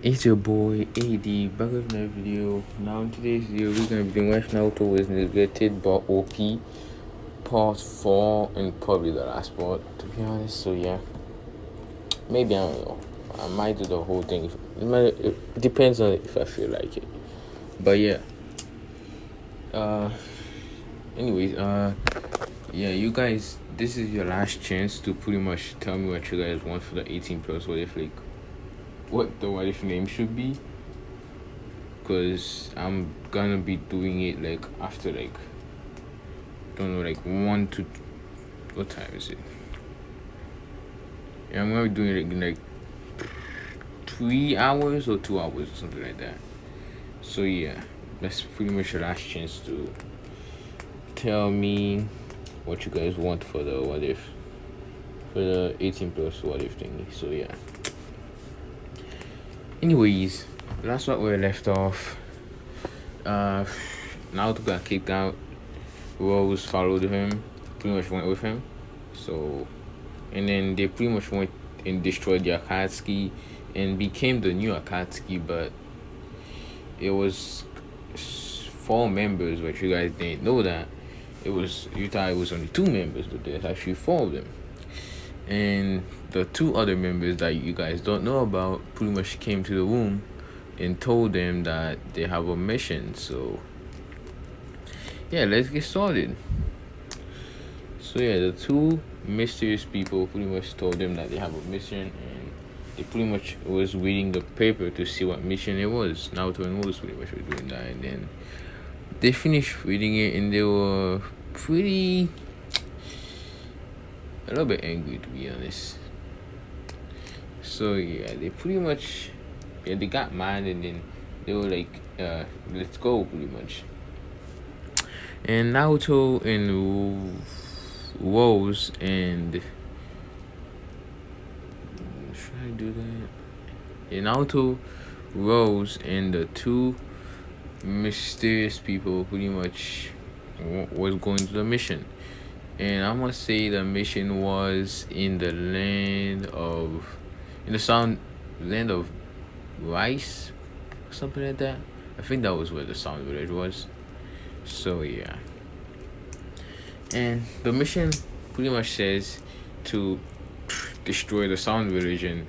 it's your boy AD back with another video. Now in today's video we're gonna be doing West Naruto was Neglected but OP part 4 and probably the last part, to be honest. So yeah, maybe, I don't know, I might do the whole thing. It depends on if I feel like it. But yeah, anyways, yeah, you guys, this is your last chance to pretty much tell me what you guys want for the 18 plus what if, like, what the what if name should be, because I'm gonna be doing it like after, like, don't know, like 1 to, what time is it? Yeah, I'm gonna be doing it in like 3 hours or 2 hours or something like that. So yeah, that's pretty much your last chance to tell me what you guys want for the what if, for the 18 plus what if thingy. So yeah, anyways, that's what we left off. Naruto got kicked out. Rose followed him, pretty much went with him. So, and then they pretty much went and destroyed the Akatsuki and became the new Akatsuki, but it was 4 members, but you guys didn't know that. You thought it was only 2 members, but there's actually 4 of them. And the 2 other members that you guys don't know about pretty much came to the room and told them that they have a mission. So yeah, let's get started. So yeah, the 2 mysterious people pretty much told them that they have a mission, and they pretty much was reading the paper to see what mission it was. Naruto and Rose pretty much were doing that, and then they finished reading it and they were pretty, a little bit angry, to be honest. So yeah, they pretty much, yeah, they got mad, and then they were like, let's go, pretty much. And Naruto and Rose and, should I do that? Yeah, Naruto, Rose, and the 2 mysterious people pretty much was going to the mission. And I must say the mission was in the land of, land of rice, something like that. I think that was where the sound village was. So yeah, and the mission pretty much says to destroy the sound village and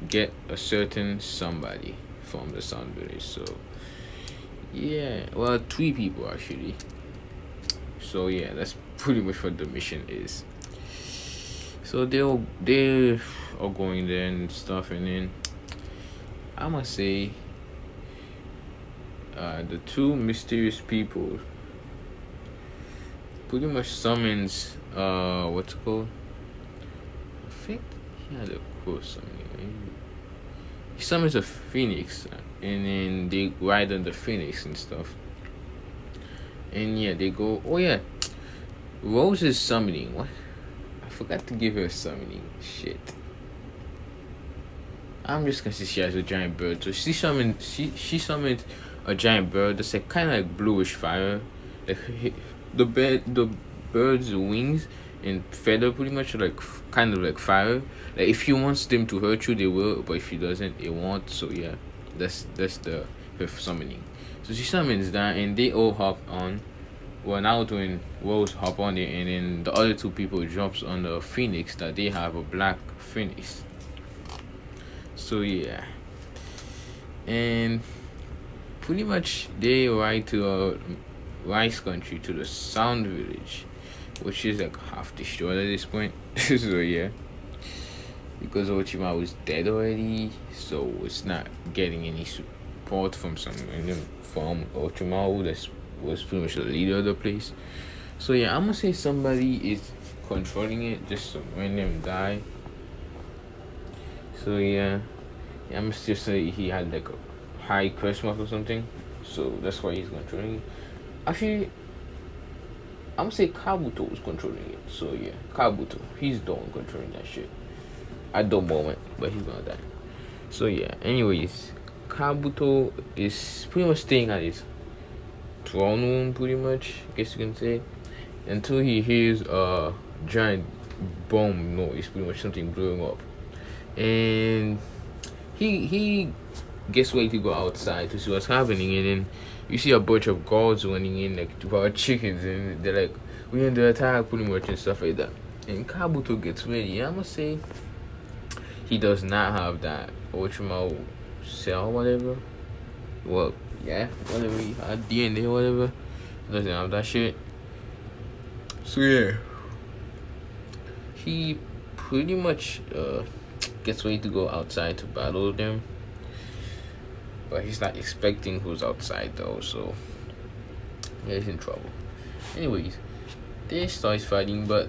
get a certain somebody from the sound village. So yeah, well, 3 people actually. So yeah, that's pretty much what the mission is. So they are going there and stuff, and then I must say, the 2 mysterious people pretty much summons, what's it called? I think he had a quote something. He summons a phoenix, and then they ride on the phoenix and stuff. And yeah, they go. Oh yeah, Rose is summoning. What? I forgot to give her a summoning. Shit. I'm just gonna say she has a giant bird. So she summoned a giant bird that's like kind of like bluish fire. Like the bird's wings and feather pretty much are like kind of like fire. Like if he wants them to hurt you, they will, but if he doesn't, it won't. So yeah, that's her summoning. So she summons that, and they all hop on. Well, Naruto and Rose hop on it, and then the other 2 people jumps on the phoenix that they have, a black phoenix. So yeah, and pretty much they ride to a rice country, to the sound village, which is like half destroyed at this point. So yeah, because Orochimaru was dead already, so it's not getting any support from from Orochimaru. That was pretty much the leader of the place. So yeah, I'm gonna say somebody is controlling it, just some random guy. So yeah, I'm gonna just say he had like a high charisma or something, so that's why he's controlling it. Actually, I'm gonna say Kabuto was controlling it. So yeah, Kabuto, he's the one controlling that shit at the moment, but he's gonna die. So yeah, anyways, Kabuto is pretty much staying at his throne room, pretty much, I guess you can say, until he hears a giant bomb noise, pretty much something blowing up, and he gets ready to go outside to see what's happening, and then you see a bunch of guards running in like about chickens, and they're like, "We under attack," pretty much and stuff like that. And Kabuto gets ready. I must say, he does not have that Ultimo cell, whatever. Well, yeah, whatever he had, DNA, whatever. He doesn't have that shit. So yeah, he pretty much gets ready to go outside to battle them, but he's not expecting who's outside though, so yeah, he's in trouble. Anyways, they start fighting, but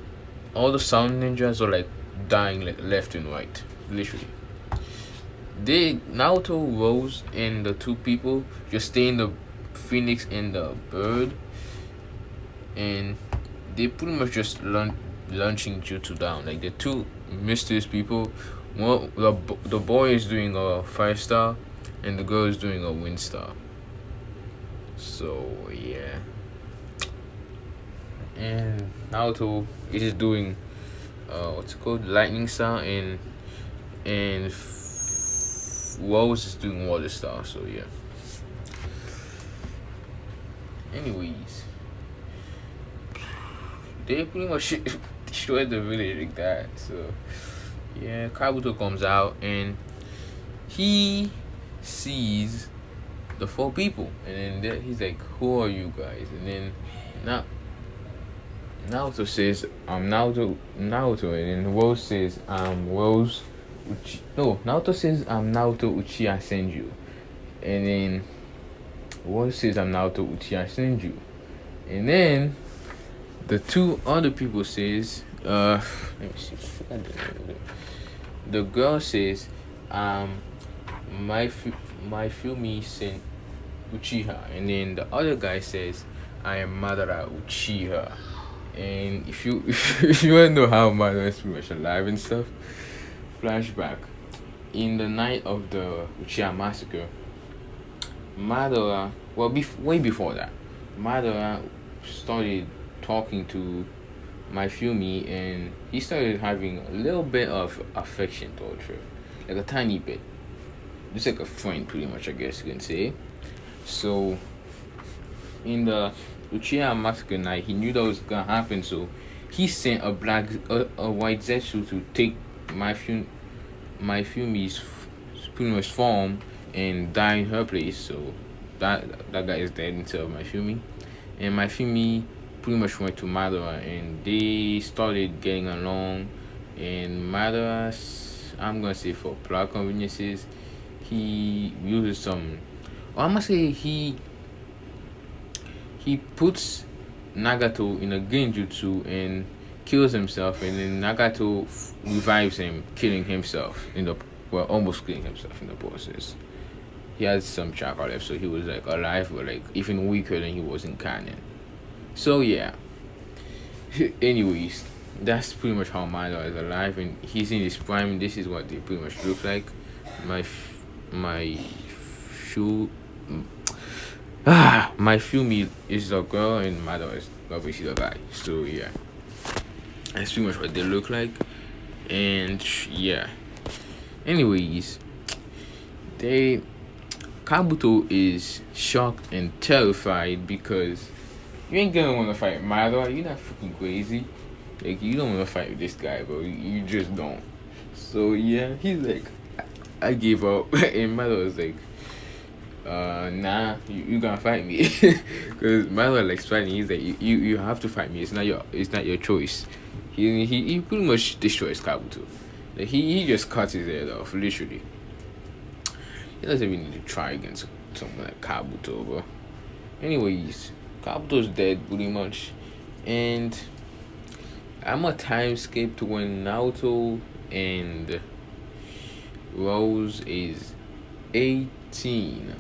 all the sound ninjas are like dying like left and right, literally. Naruto, Rose, and the two people just stay in the Phoenix and the Bird, and they pretty much just launching jutsu down. Like the two mysterious people, the boy is doing a 5-star, and the girl is doing a wind star. So yeah, and Naruto is just doing what's it called, lightning star, and Rose is doing water star. So yeah. Anyways, they pretty much destroyed the village like that. So yeah, Kabuto comes out and he sees the 4 people, and then he's like, "Who are you guys?" And then now Naruto says, "I'm Naruto," and then Rose says, "I'm Rose." Naruto says, "I'm Naruto Uchiha Senju," and then Rose says, "I'm Naruto Uchiha Senju," and then the 2 other people says, let me see, the girl says, my Fumi Sen Uchiha, and then the other guy says, "I am Madara Uchiha." And if you if you wanna know how Madara is pretty much alive and stuff, flashback. In the night of the Uchiha massacre, Madara, well, way before that, Madara started talking to my Fumi, and he started having a little bit of affection towards her, like a tiny bit, just like a friend, pretty much, I guess you can say. So in the Uchiha massacre night, he knew that was gonna happen, so he sent a white Zetsu to take my Fumi's pretty much form and die in her place. So that guy is dead instead of my Fumi, and my Fumi pretty much went to Madara, and they started getting along. And Madara, I'm gonna say for plot conveniences, he uses some. Well, I'm gonna say he puts Nagato in a genjutsu and kills himself, and then Nagato revives him, killing himself almost killing himself in the process. He has some chakra left, so he was like alive, but like even weaker than he was in canon. So yeah. Anyways, that's pretty much how Madara is alive, and he's in his prime. And this is what they pretty much look like. My Fumi is a girl, and Madara is obviously the guy. So yeah, that's pretty much what they look like. And yeah. Anyways, Kabuto is shocked and terrified because you ain't gonna want to fight Madara. You're not fucking crazy. Like, you don't want to fight this guy, bro. You just don't. So yeah, he's like, I gave up. And Madara was like, nah, you gonna fight me. Because Madara likes fighting. He's like, you have to fight me. It's not your choice. He pretty much destroys Kabuto. Like, he just cuts his head off, literally. He doesn't even need to try against someone like Kabuto, bro. Anyways, Kabuto's dead pretty much, and I'm a time skip to when Naruto and Rose is 18,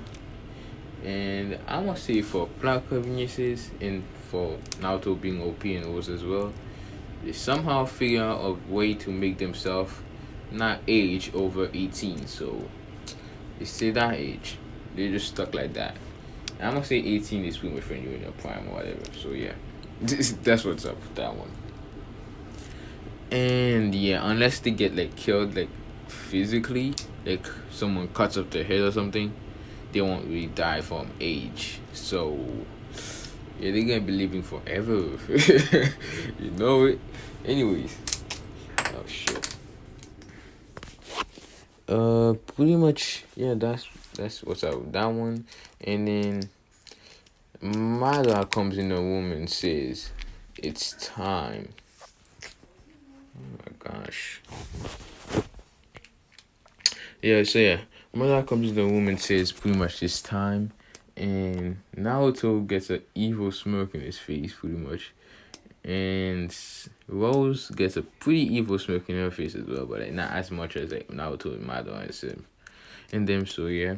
and I'm gonna say for plot conveniences and for Naruto being OP and Rose as well, they somehow figure out a way to make themselves not age over 18, so they stay that age. They're just stuck like that. And I'm gonna say 18 is pretty much when you're in your prime or whatever. So yeah, that's what's up with that one. And yeah, unless they get like killed like physically, like someone cuts up their head or something, they won't really die from age. So yeah, they're gonna be living forever. You know it. Anyways, oh shit. Pretty much, yeah. That's what's up with that one. And then Mother comes in the room and says, "It's time." Oh my gosh. Yeah. So yeah, Mother comes in the room and says, "Pretty much it's time." And Naruto gets an evil smirk in his face, pretty much. And Rose gets a pretty evil smirk in her face as well, but like, not as much as like Naruto and Madara and them. So yeah,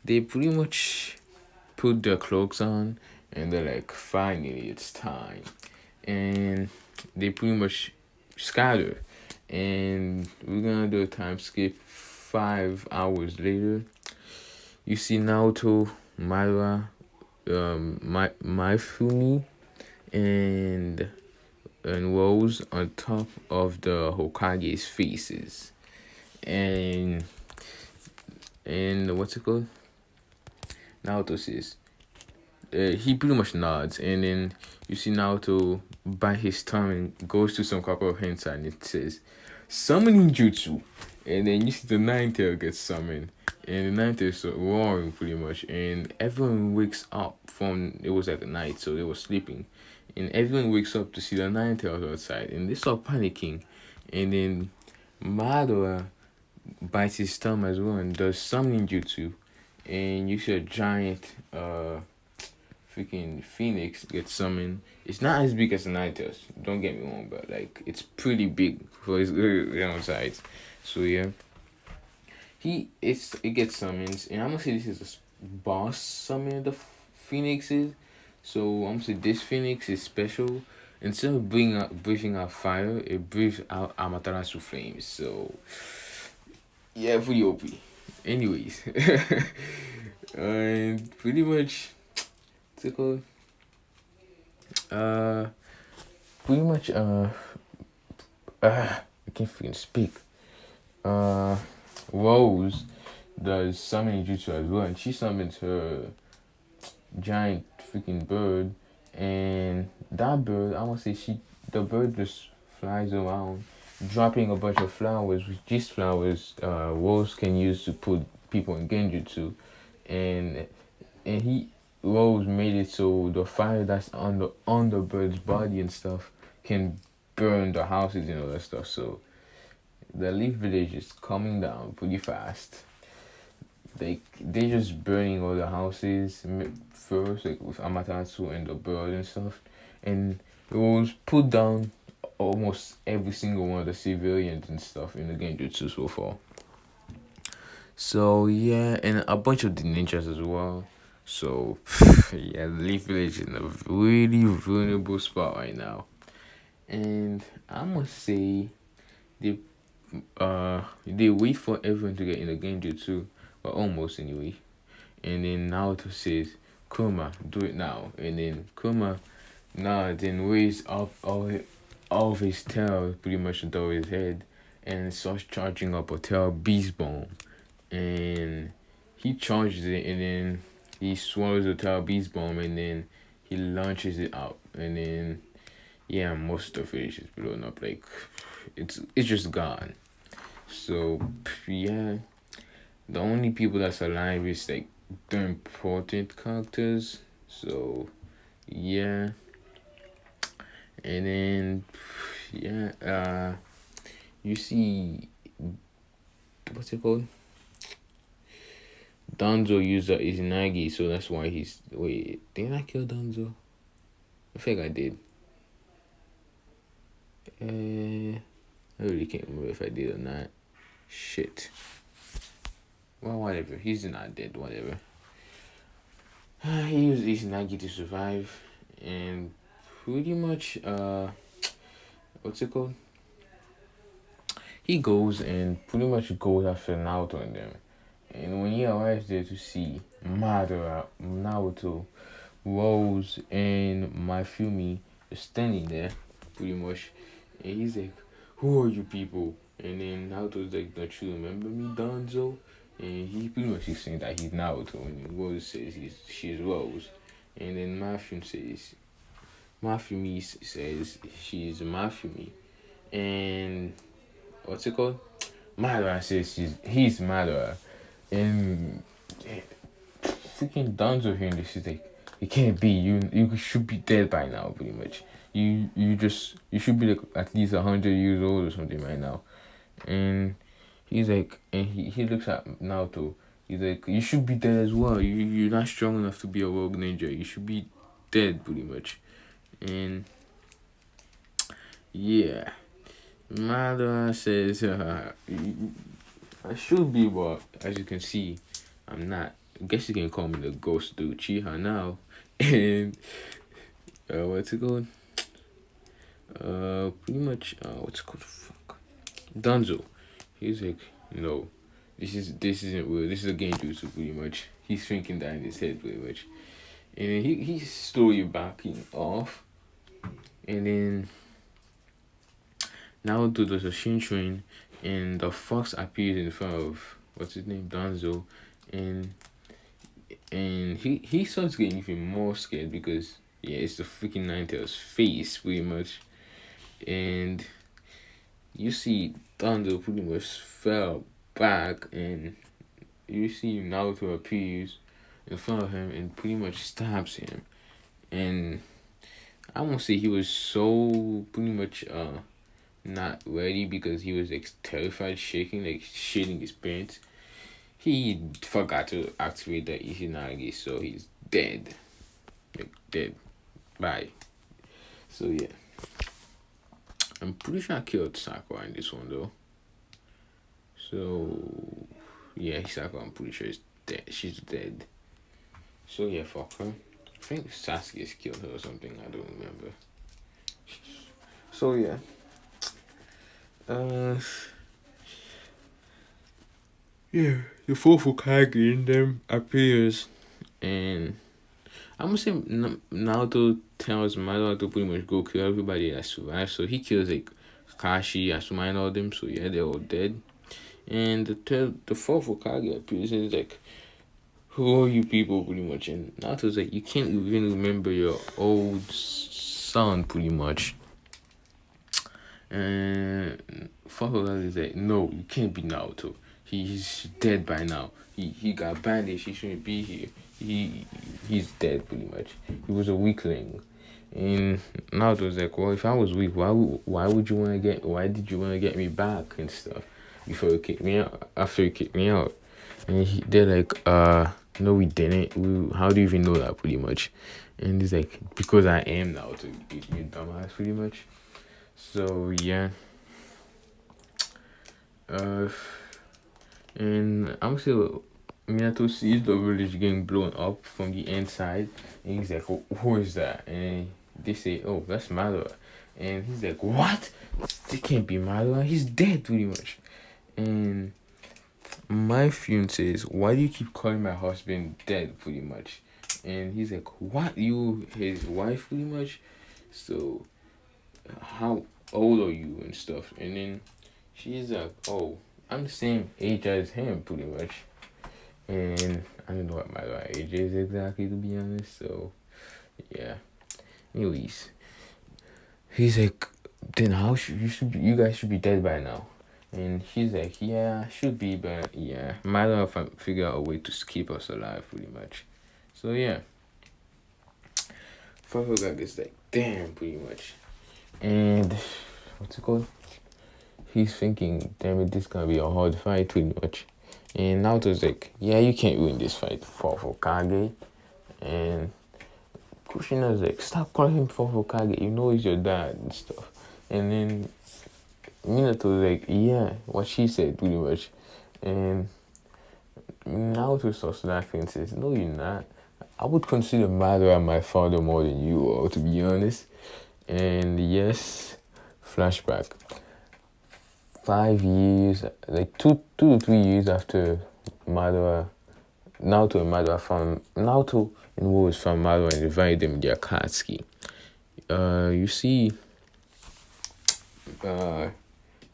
they pretty much put their cloaks on, and they're like, finally, it's time. And they pretty much scatter. And we're gonna do a time skip. 5 hours later, you see Naruto, Madara, Maifumi, and Rose on top of the Hokage's faces. And what's it called? Naruto says, he pretty much nods, and then you see Naruto bite his tongue and goes to some couple of hints, and it says, summoning jutsu. And then you see the Nine Tail gets summoned, and the Nine Tail is roaring pretty much, and everyone wakes up from, it was at the night, so they were sleeping. And everyone wakes up to see the Nine Tails outside, and they start panicking. And then Madara bites his thumb as well and does summoning jutsu, and you see a giant freaking phoenix gets summoned. It's not as big as the Nine Tails, don't get me wrong, but like it's pretty big for his size. So yeah, it gets summoned, and I'm gonna say this is the boss summon of the phoenixes. So I'm gonna say this phoenix is special. Instead of breathing out fire, it breathes out Amaterasu flames. So yeah, pretty OP. Anyways, and pretty much, what's it called? Uh, pretty much. I can't freaking speak. Rose does summoning jutsu as well, and she summons her giant freaking bird, and that bird, I want to say the bird just flies around, dropping a bunch of flowers, which these flowers, Rose can use to put people in genjutsu, and Rose made it so the fire that's on the bird's body and stuff can burn the houses and all that stuff. So the Leaf Village is coming down pretty fast. They just burning all the houses first, like with Amaterasu and the bird and stuff, and it was put down almost every single one of the civilians and stuff in the genjutsu so far. So yeah, and a bunch of the ninjas as well. So yeah, the Leaf Village is in a really vulnerable spot right now, and I must say they they wait for everyone to get in the genjutsu, but almost anyway. And then Naruto says, Kuma, do it now. And then Kuma nods and raise up all of his tail pretty much above his head and starts charging up a tail beast bomb. And he charges it, and then he swallows the tail beast bomb, and then he launches it out. And then yeah, most of it is just blown up. Like it's just gone. So yeah, the only people that's alive is like the important characters. So yeah, and then yeah, you see, what's it called? Danzo used the Izanagi, so that's why he's. Wait, did I kill Danzo? I think I did. I really can't remember if I did or not. Shit. Well, whatever. He's not dead. Whatever. He used Izanagi to survive, and pretty much what's it called? He goes and pretty much goes after Naruto and them. And when he arrives there to see Madara, Naruto, Rose, and Maifumi standing there, pretty much, and he's like, who are you people? And then Naruto's like, don't you remember me, Danzo? And he pretty much is saying that he's Naruto, and Rose says she's Rose. And then Mafumi says she's Mafumi. And what's it called? Madara says he's Madara. And freaking Danzo hearing this is like, it can't be. You should be dead by now, pretty much. You should be like at least 100 years old or something right now. And he's like, and he looks at Naruto. He's like, you should be dead as well. You're not strong enough to be a rogue ninja. You should be dead, pretty much. And yeah, Madara says, I should be, but as you can see, I'm not. I guess you can call me the ghost dude, Chiha now. And what's it called? Pretty much. What's it called? Fuck. Danzo. He's like, no, this isn't real. This is a game jutsu, pretty much. He's thinking that in his head, pretty much. And then he's slowly backing off. And then Naruto does a Shinchuin, and the fox appears in front of what's his name, Danzo, and he starts getting even more scared because it's the freaking Ninetales face, pretty much. And you see Danzo pretty much fell back, and you see Naruto appears in front of him and pretty much stabs him. And I won't say he was so pretty much not ready because he was like terrified, shaking, like shitting his pants. He forgot to activate the Izanagi, so he's dead. Like dead. Bye. So yeah. I'm pretty sure I killed Sakura in this one though. So yeah, Sakura, I'm pretty sure is dead. She's dead. So yeah, fuck her. I think Sasuke's killed her or something, I don't remember. So yeah. Yeah, the fourth Hokage in them appears, and I'm gonna say Naruto tells Madara to pretty much go kill everybody that survives. So he kills like Kakashi, Asuma, and all them. So yeah, they're all dead. And the fourth Hokage appears and he's like, who are you people, pretty much? And Naruto's like, you can't even remember your old son, pretty much. And fourth Hokage is like, no, you can't be Naruto. He's dead by now. He got bandaged. He shouldn't be here. He's dead, pretty much. He was a weakling. And Naruto's like, well, if I was weak, why did you want to get me back and stuff before you kicked me out? After you kicked me out, and they're like, no, we didn't. How do you even know that, pretty much? And he's like, because I am Naruto, you dumbass, pretty much. So yeah. And I'm still Minato sees the village getting blown up from the inside, and he's like, who is that? And they say, oh, that's Madara. And he's like, what? They can't be Madara. He's dead, pretty much. And my fiance says, why do you keep calling my husband dead, pretty much? And he's like, what? You his wife, pretty much? So how old are you and stuff? And then she's like, oh, I'm the same age as him, pretty much. And I don't know what my age is exactly, to be honest. So yeah. Anyways, he's like, then you guys should be dead by now. And she's like, yeah, I should be, but yeah, matter if I figure out a way to keep us alive, pretty much. So yeah, Fuck is like, damn, pretty much. And what's it called? He's thinking, damn it, this gonna be a hard fight, pretty much. And Naruto's like, yeah, you can't win this fight for Hokage. And Kushina's like, stop calling him for Hokage, you know he's your dad and stuff. And then Minato's like, yeah, what she said, pretty much. And Naruto starts laughing and says, no, you're not. I would consider Madara my father more than you are, to be honest. And yes, flashback. 5 years, like 2 to 3 years after Naruto and Rose found Madara and divided them in their Akatsuki. You see,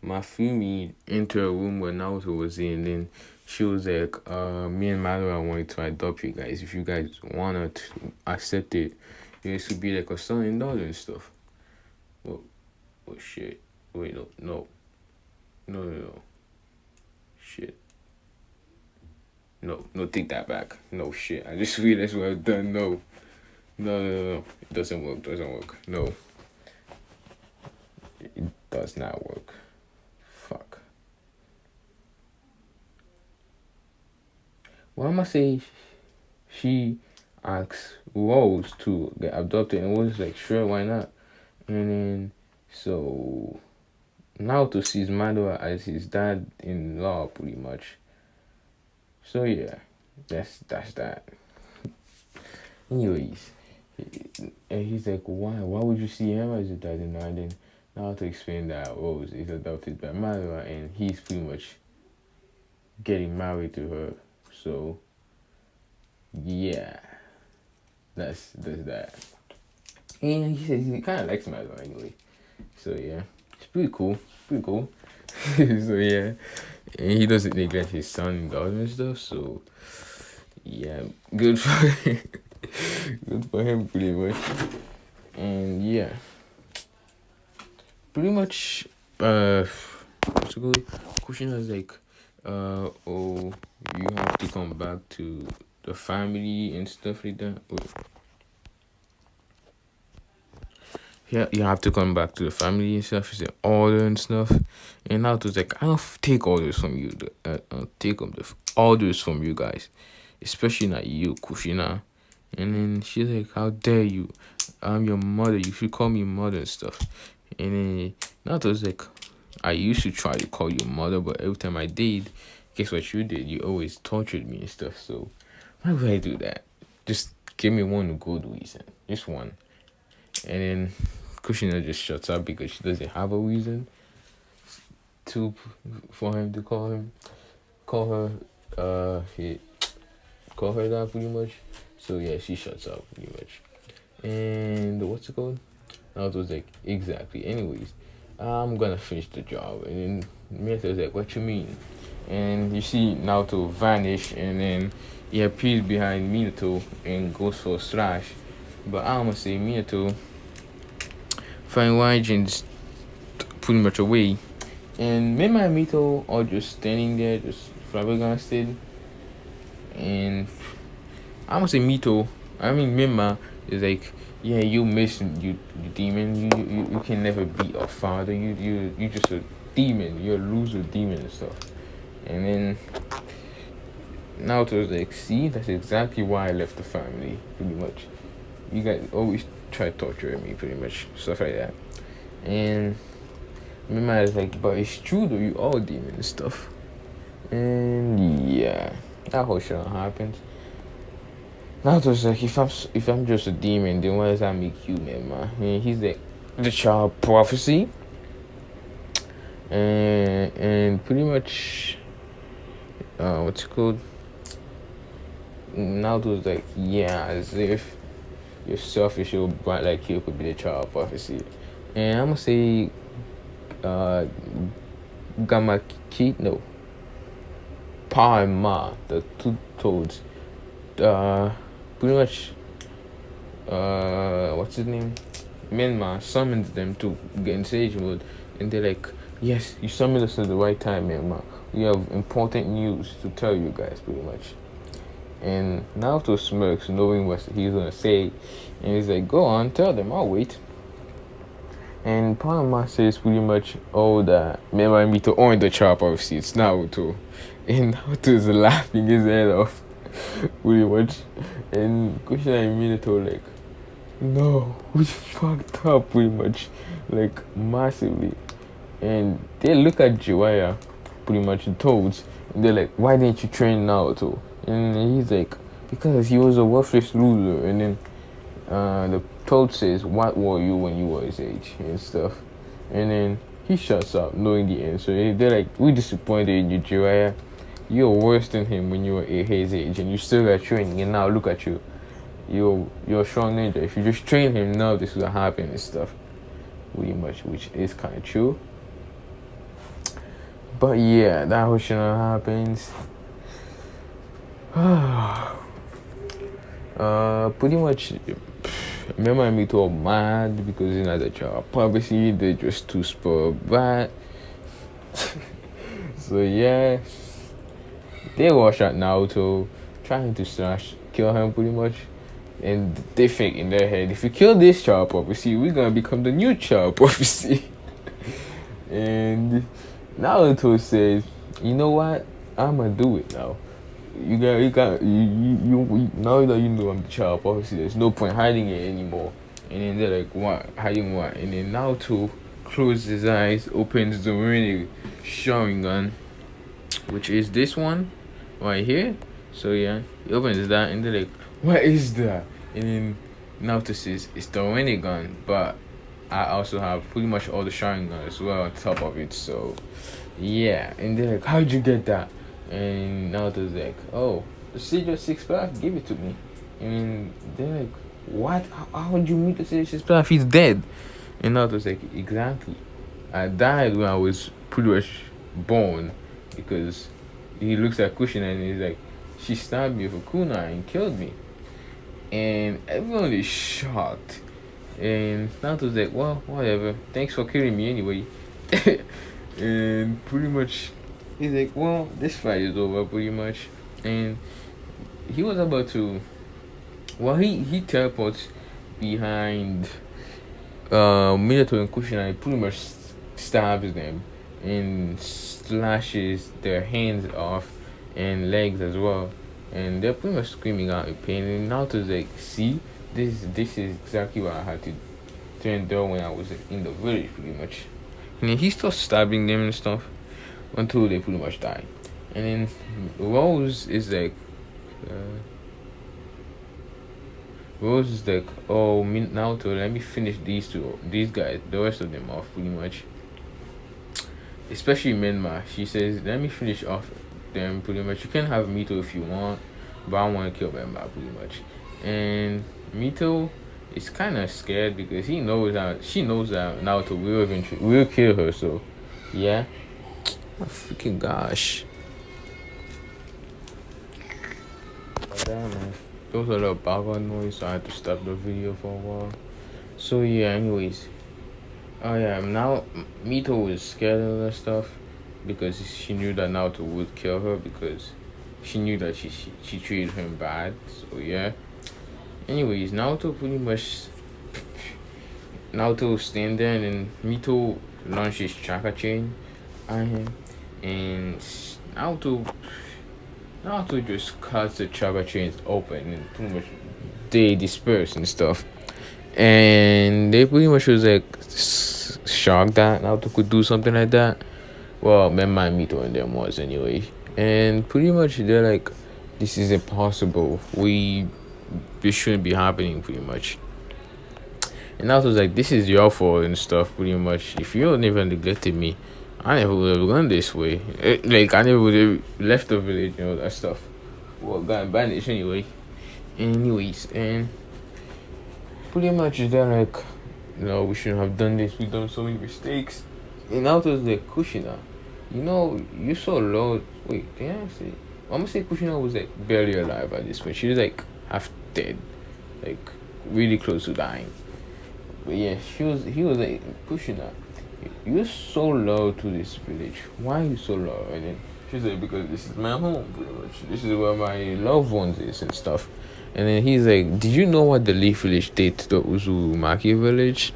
Mafumi into a room where Naruto was in, then she was like, me and Madara wanted to adopt you guys. If you guys wanna accept it, you guys could be like a son and daughter and stuff. Well, oh shit. Wait, no. Shit. No, take that back. No shit. I just realized what I've done. No. It doesn't work. No. It does not work. Fuck. Why am I say she asks Rose to get adopted and Rose is like, sure, why not? And then so Naruto sees Madara as his dad-in-law pretty much. So yeah, that's that. Anyways, and he's like, why? Why would you see him as your dad-in-law? And then Naruto explained that Rose is adopted by Madara and he's pretty much getting married to her. So yeah, that's that. And he says he kind of likes Madara anyway. So yeah, it's pretty cool. So yeah, and he doesn't neglect his son and daughter and stuff. So yeah, good for him. Good for him, pretty much. And yeah, pretty much. What's it called? Question is like, oh, you have to come back to the family and stuff like that. Wait. Yeah, you have to come back to the family and stuff. It's an order and stuff. And now it's like, I don't take orders from you. I'll take orders from you guys, especially not you, Kushina. And then she's like, how dare you? I'm your mother. You should call me mother and stuff. And then now it was like, I used to try to call you mother, but every time I did, guess what you did? You always tortured me and stuff. So why would I do that? Just give me one good reason. Just one. And then Kushina just shuts up because she doesn't have a reason for him to call her that pretty much. So yeah, she shuts up pretty much. And what's it called? Naruto was like, exactly. Anyways, I'm gonna finish the job. And then Minato was like, what you mean? And you see Naruto vanish, and then he appears behind Minato and goes for a slash. But I'm gonna say Minato find Waijin just pretty much away. And Mima and Mito are just standing there, just flabbergasted. And I'm gonna say Mima is like, yeah, you missing you demon. You can never be a father. You just a demon. You're a loser demon and stuff. And then Naruto was like, see, that's exactly why I left the family, pretty much. You guys always try torturing me, pretty much, stuff like that. And Mima is like, but it's true though, you all demon and stuff. And yeah, that whole shit happens. Naruto's like, if I'm just a demon, then what does that make you, man? I mean, he's like, the child prophecy. And pretty much, what's it called? Naruto's like, yeah, as if you're selfish, you're bright like you could be the child prophecy. And I'm gonna say, Gamaki, no, Pa and Ma, the two toads, pretty much, what's his name? Menma summons them to get in sage mode, and they're like, yes, you summoned us at the right time, Menma. We have important news to tell you guys, pretty much. And Naruto smirks, knowing what he's gonna say, and he's like, go on, tell them, I'll wait. And Panama says pretty much, oh, that Menma and Mito aren't the chop obviously, it's Naruto. And Naruto's laughing his head off, pretty much. And Kushina and Minato like, no, we fucked up pretty much, like massively. And they look at Jiraiya, pretty much the toads, and they're like, why didn't you train Naruto? And he's like, because he was a worthless loser. And then the toad says, what were you when you were his age and stuff? And then he shuts up knowing the answer. They're like, we're disappointed in you, Jiraiya. You're worse than him when you were his age, and you still got training, and now look at you. You're a strong ninja. If you just train him now, this will happen and stuff. Pretty much, which is kind of true. But yeah, that whole shit happens. Pretty much, remember me too mad because you know the job. Obviously, they just too spoiled, but so yeah, they rush at Naruto, trying to slash kill him pretty much. And they think in their head, if we kill this child prophecy, we're gonna become the new child prophecy. And Naruto says, you know what? I'm gonna do it now. Now that you know I'm the child prophecy, there's no point hiding it anymore. And then they're like, what? Hiding what? And then Naruto closes his eyes, opens the really Sharingan, which is this one right here. So yeah, he opens that and they're like, what is that? And then Naruto says, it's the Rinnegan, but I also have pretty much all the Sharingan as well on top of it. So yeah, and they're like, how'd you get that? And Naruto's like, oh, the Sage 6 Path, give it to me. And they're like, what? How would you meet the Sage 6 Path? He's dead. And Naruto's like, exactly. I died when I was pretty much born because he looks at Kushina and he's like, she stabbed me with a kunai and killed me. And everyone is shocked. And Naruto's like, well, whatever. Thanks for killing me anyway. And pretty much, he's like, well, this fight is over pretty much. And he was about to, well, he teleports behind Minato and Kushina and pretty much stabs them and slashes their hands off and legs as well. And they're pretty much screaming out in pain. And Naruto's like, see, this is exactly what I had to endure when I was in the village pretty much. And then he starts stabbing them and stuff until they pretty much die. And then Rose is like, oh, Naruto, let me finish these guys, the rest of them off pretty much. Especially Menma, she says, let me finish off them pretty much. You can have Mito if you want, but I want to kill Menma pretty much. And Mito is kind of scared because she knows that Naruto will kill her. So yeah, oh, freaking gosh. Damn, man. There was a little background noise, so I had to stop the video for a while. So yeah, anyways. Oh yeah, now Mito was scared of that stuff because she knew that Naruto would kill her because she knew that she treated him bad. So yeah. Anyways, Naruto stand there and Mito launches chakra chain on him, and Naruto just cuts the chakra chains open and pretty much they disperse and stuff. And they pretty much was like shocked that Naruto could do something like that. Well, Menma and Mito and them was anyway. And pretty much they're like, this is impossible. This shouldn't be happening pretty much. And Naruto's like, this is your fault and stuff pretty much. If you never neglected me, I never would have gone this way. I never would have left the village and all that stuff. Well, got banished anyway. Anyways, and pretty much they're like, no, we shouldn't have done this. We've done so many mistakes. And Naruto's like, Kushina, you're so low. Wait, did I say? I'm gonna say Kushina was like barely alive at this point. She was like half dead, like really close to dying. But yeah, he was like, Kushina, you're so low to this village. Why are you so low? And then she's like, because this is my home, pretty much. This is where my loved ones is and stuff. And then he's like, did you know what the Leaf Village did to the Uzumaki village?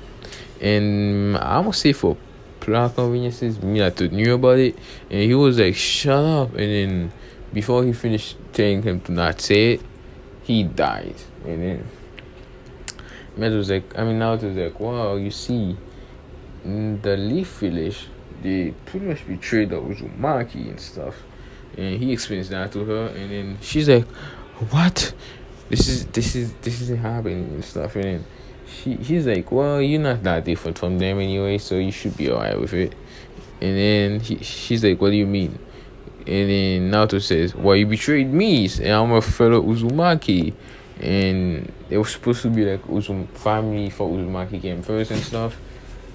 And I'm gonna say for plot conveniences, Minato knew about it. And he was like, shut up. And then before he finished telling him to not say it, he died. And then Naruto was like, wow, you see, the Leaf Village, they pretty much betrayed the Uzumaki and stuff. And he explains that to her, and then she's like, what? This isn't happening and stuff. And then he's like, well, you're not that different from them anyway, so you should be alright with it. And then she's like, what do you mean? And then Naruto says, well, you betrayed me, and I'm a fellow Uzumaki. And it was supposed to be like family for Uzumaki came first and stuff,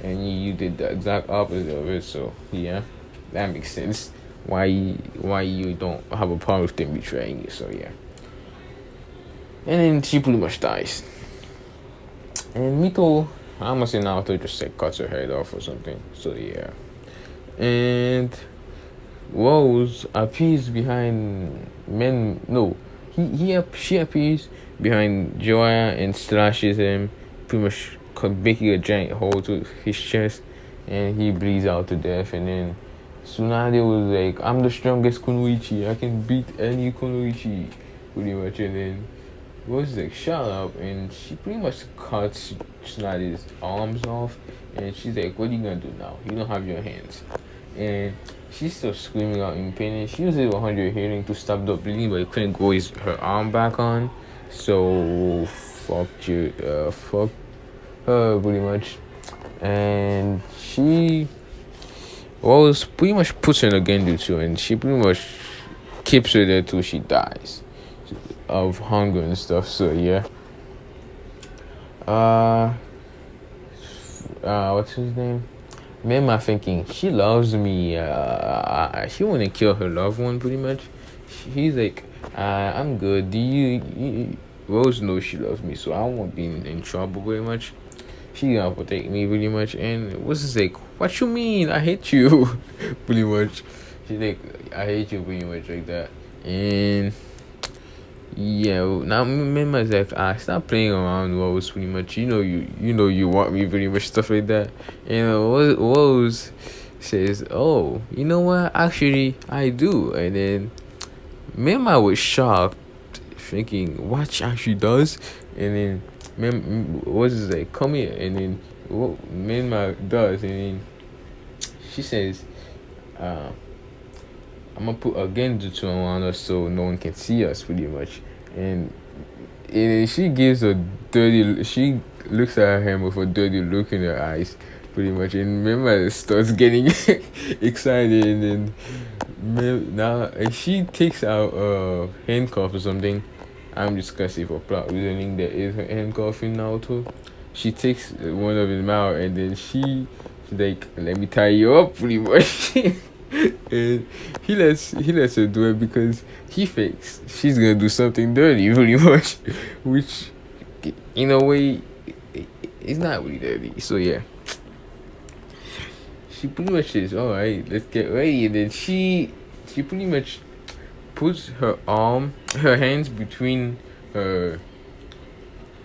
and you did the exact opposite of it. So yeah, that makes sense. Why you don't have a problem with them betraying you? So yeah, and then she pretty much dies. And Mito, I'm gonna say Naruto just like cuts her head off or something. So yeah, and Rose appears behind men. No, she appears behind Joya and slashes him, pretty much making a giant hole to his chest, and he bleeds out to death. And then Tsunade was like, "I'm the strongest Kunoichi. I can beat any Kunoichi," pretty much. And then Rose is like, "Shut up!" And she pretty much cuts Tsunade's arms off, and she's like, "What are you gonna do now? You don't have your hands." And she's still screaming out in pain. And she uses 100 healing to stop the bleeding, but it couldn't go her arm back on. So fuck her pretty much. And she was pretty much puts her in a genjutsu, and she pretty much keeps her there till she dies of hunger and stuff. So yeah. What's his name? Mema thinking she loves me. She wanna kill her loved one pretty much. He's like, I'm good. Rose knows she loves me, so I won't be in trouble very much. She gonna protect me pretty much. And what's this like? What you mean? I hate you, pretty much. She's like, I hate you pretty much like that. And yeah, now Mema's like, stop playing around, Rose. Pretty much, you want me, pretty much stuff like that. And Rose says, "Oh, you know what? Actually, I do." And then Mema was shocked, thinking, "What she actually does?" And then Rose is like, "Come here." And then Mema does, and then she says, uh, I'm gonna put a genjutsu on us so no one can see us pretty much. And she gives a dirty, she looks at him with a dirty look in her eyes pretty much. And remember starts getting excited. And then now and she takes out a handcuff or something. I'm just gonna say for plot reasoning there is a handcuff in Naruto. She takes one of his out, and then she's like, "Let me tie you up," pretty much. And he lets her do it because he thinks she's gonna do something dirty pretty much, which in a way it's not really dirty. So yeah, she pretty much says, "All right, let's get ready." And then she pretty much puts her hands between her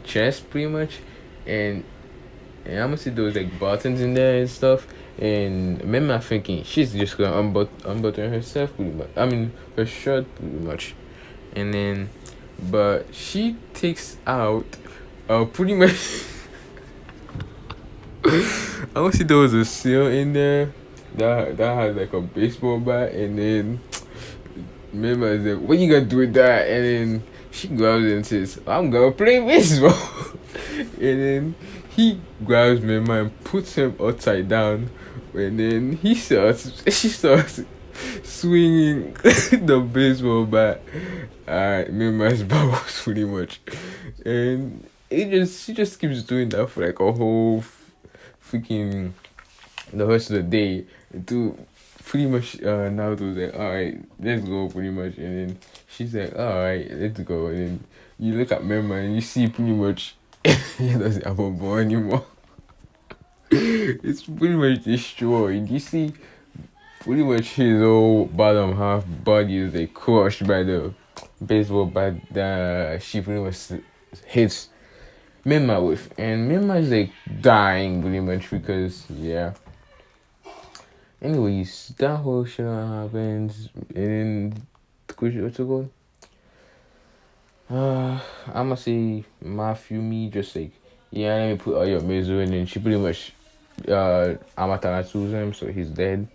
chest pretty much. And I'm gonna see those like buttons in there and stuff. And remember thinking she's just gonna unbutton herself pretty much. I mean her shirt pretty much. And then but she takes out pretty much I want to see there was a seal in there that has like a baseball bat. And then remember is like, what you gonna do with that? And then she grabs it and says, I'm gonna play baseball. And then he grabs Mema and puts him upside down. And then she starts swinging the baseball bat at Mema's bubbles pretty much. And she just keeps doing that for like a whole freaking the rest of the day to pretty much Naruto's like, alright, let's go pretty much. And then she's like, alright, let's go. And then you look at Mema and you see pretty much he doesn't have a ball anymore. It's pretty much destroyed. You see pretty much his whole bottom half body is like crushed by the baseball bat that she pretty much hits Mema with. And Mema is like dying pretty much because yeah. Anyways, that whole shit happens, and then what's it called? I'ma say me just like, yeah, let me put all your misery. And then she pretty much Amaterasus him, so he's dead.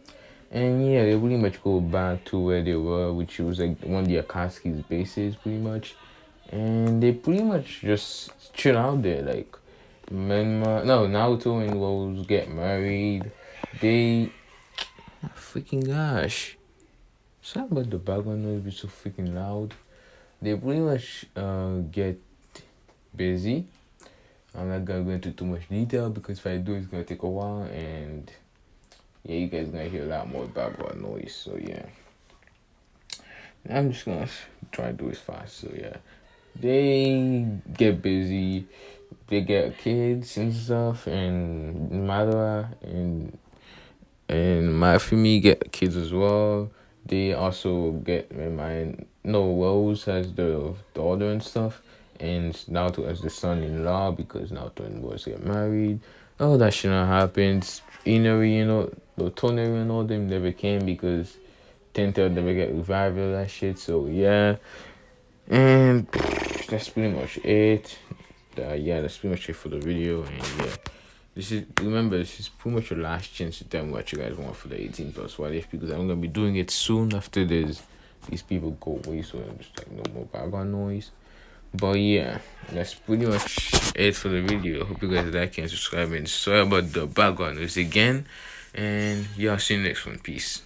And yeah, they pretty much go back to where they were, which was like one of the Akatsuki's bases pretty much. And they pretty much just chill out there, like Naruto and Rose get married. They freaking gosh. Sorry about the background noise be so freaking loud. They pretty much get busy. I'm not gonna go into too much detail because if I do it's gonna take a while. And yeah, you guys gonna hear a lot more background noise. So yeah, I'm just gonna try to do it fast. So yeah, they get busy, they get kids and stuff, and Madara and my family get kids as well. They also get my no Rose has the daughter and stuff, and Naruto has the son-in-law because Naruto and Rose get married. Oh, that shit not happens. Inari, the Toneri and all them never came because Tenta never get revived or that shit. So yeah, and that's pretty much it. Yeah, that's pretty much it for the video, and yeah. This is pretty much your last chance to tell me what you guys want for the 18 plus what if, because I'm gonna be doing it soon after these people go away, so I'm just like no more background noise. But yeah, that's pretty much it for the video. I hope you guys like and subscribe, and sorry about the background noise again. And yeah, I'll see you next one. Peace.